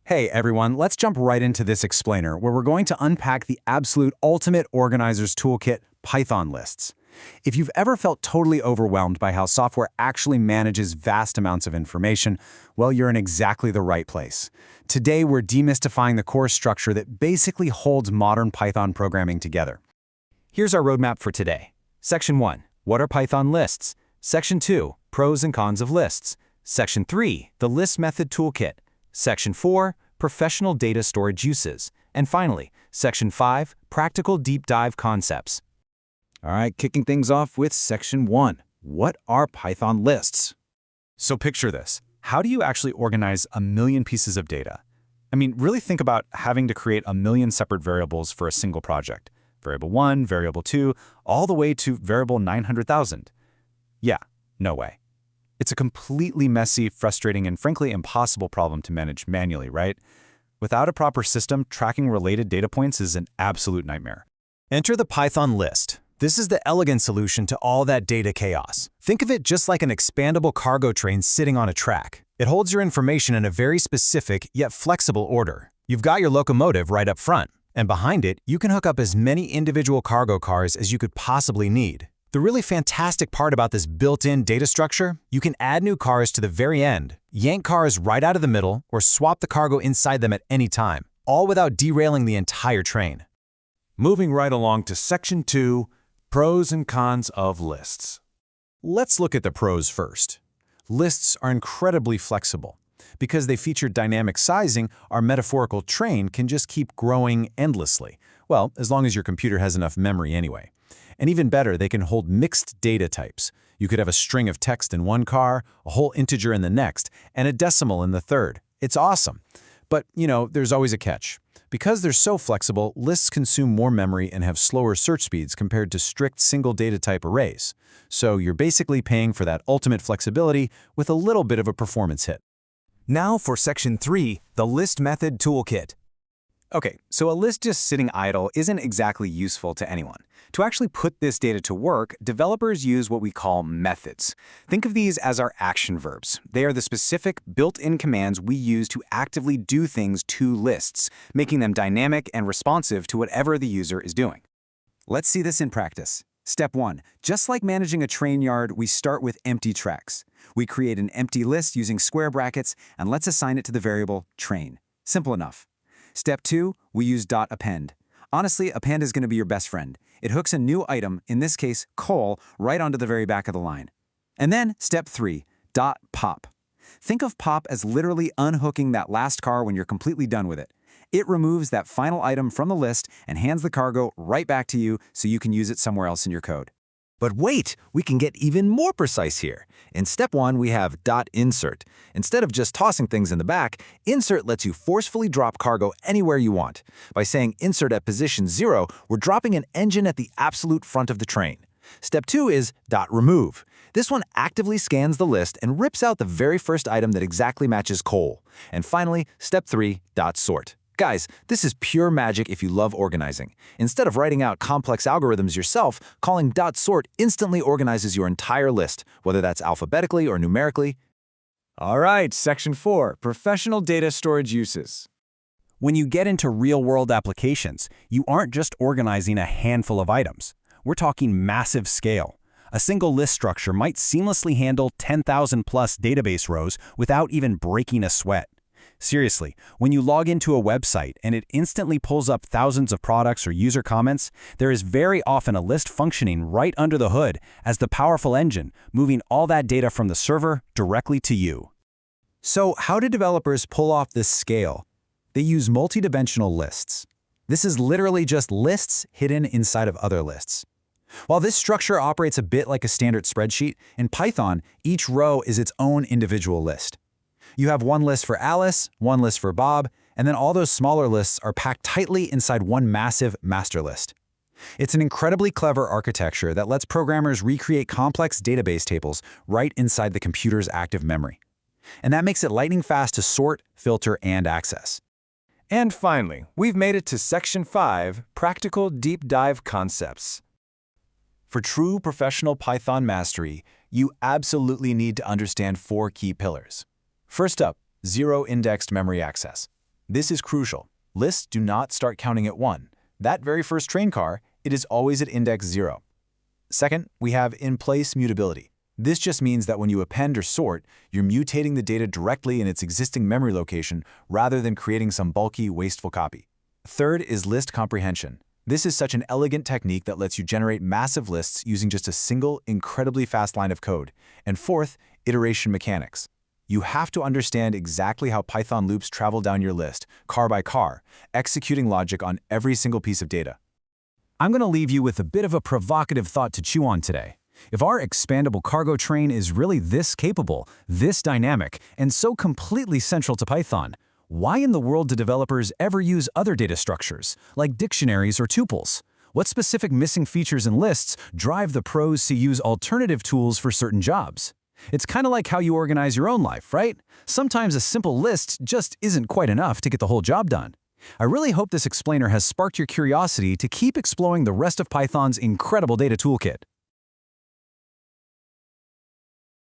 Hey everyone, let's jump right into this explainer where we're going to unpack the absolute ultimate organizer's toolkit, Python lists. If you've ever felt totally overwhelmed by how software actually manages vast amounts of information, well, you're in exactly the right place. Today, we're demystifying the core structure that basically holds modern Python programming together. Here's our roadmap for today. Section 1. What are Python lists? Section 2. Pros and cons of lists. Section 3. The list method toolkit. Section 4. Professional data storage uses. And finally, Section 5. Practical deep dive concepts. All right, kicking things off with Section 1. What are Python lists? So picture this. How do you actually organize a million pieces of data? I mean, really think about having to create a million separate variables for a single project. Variable 1, variable 2, all the way to variable 900,000. Yeah, no way. It's a completely messy, frustrating, and frankly impossible problem to manage manually, right? Without a proper system, tracking related data points is an absolute nightmare. Enter the Python list. This is the elegant solution to all that data chaos. Think of it just like an expandable cargo train sitting on a track. It holds your information in a very specific yet flexible order. You've got your locomotive right up front, and behind it, you can hook up as many individual cargo cars as you could possibly need. The really fantastic part about this built-in data structure, you can add new cars to the very end, yank cars right out of the middle, or swap the cargo inside them at any time, all without derailing the entire train. Moving right along to Section 2, Pros and Cons of Lists. Let's look at the pros first. Lists are incredibly flexible. Because they feature dynamic sizing, our metaphorical train can just keep growing endlessly. Well, as long as your computer has enough memory anyway. And even better, they can hold mixed data types. You could have a string of text in one car, a whole integer in the next, and a decimal in the third. It's awesome. But, there's always a catch. Because they're so flexible, lists consume more memory and have slower search speeds compared to strict single data type arrays. So you're basically paying for that ultimate flexibility with a little bit of a performance hit. Now for Section 3, the list method toolkit. Okay, so a list just sitting idle isn't exactly useful to anyone. To actually put this data to work, developers use what we call methods. Think of these as our action verbs. They are the specific built-in commands we use to actively do things to lists, making them dynamic and responsive to whatever the user is doing. Let's see this in practice. Step 1. Just like managing a train yard, we start with empty tracks. We create an empty list using square brackets, and let's assign it to the variable train. Simple enough. Step 2, we use .append. Honestly, append is going to be your best friend. It hooks a new item, in this case, coal, right onto the very back of the line. And then, Step 3, .pop. Think of pop as literally unhooking that last car when you're completely done with it. It removes that final item from the list and hands the cargo right back to you so you can use it somewhere else in your code. But wait, we can get even more precise here. In Step 1, we have .insert. Instead of just tossing things in the back, insert lets you forcefully drop cargo anywhere you want. By saying insert at position 0, we're dropping an engine at the absolute front of the train. Step 2 is .remove. This one actively scans the list and rips out the very first item that exactly matches coal. And finally, Step 3, .sort. Guys, this is pure magic if you love organizing. Instead of writing out complex algorithms yourself, calling .sort instantly organizes your entire list, whether that's alphabetically or numerically. All right, Section 4, Professional Data Storage Uses. When you get into real-world applications, you aren't just organizing a handful of items. We're talking massive scale. A single list structure might seamlessly handle 10,000-plus database rows without even breaking a sweat. Seriously, when you log into a website and it instantly pulls up thousands of products or user comments, there is very often a list functioning right under the hood as the powerful engine, moving all that data from the server directly to you. So how do developers pull off this scale? They use multidimensional lists. This is literally just lists hidden inside of other lists. While this structure operates a bit like a standard spreadsheet, in Python, each row is its own individual list. You have one list for Alice, one list for Bob, and then all those smaller lists are packed tightly inside one massive master list. It's an incredibly clever architecture that lets programmers recreate complex database tables right inside the computer's active memory. And that makes it lightning fast to sort, filter, and access. And finally, we've made it to Section 5, Practical Deep Dive Concepts. For true professional Python mastery, you absolutely need to understand 4 key pillars. First up, zero-indexed memory access. This is crucial. Lists do not start counting at 1. That very first train car, it is always at index 0. Second, we have in-place mutability. This just means that when you append or sort, you're mutating the data directly in its existing memory location rather than creating some bulky, wasteful copy. Third is list comprehension. This is such an elegant technique that lets you generate massive lists using just a single, incredibly fast line of code. And fourth, iteration mechanics. You have to understand exactly how Python loops travel down your list, car by car, executing logic on every single piece of data. I'm going to leave you with a bit of a provocative thought to chew on today. If our expandable cargo train is really this capable, this dynamic, and so completely central to Python, why in the world do developers ever use other data structures, like dictionaries or tuples? What specific missing features in lists drive the pros to use alternative tools for certain jobs? It's kind of like how you organize your own life, right? Sometimes a simple list just isn't quite enough to get the whole job done. I really hope this explainer has sparked your curiosity to keep exploring the rest of Python's incredible data toolkit.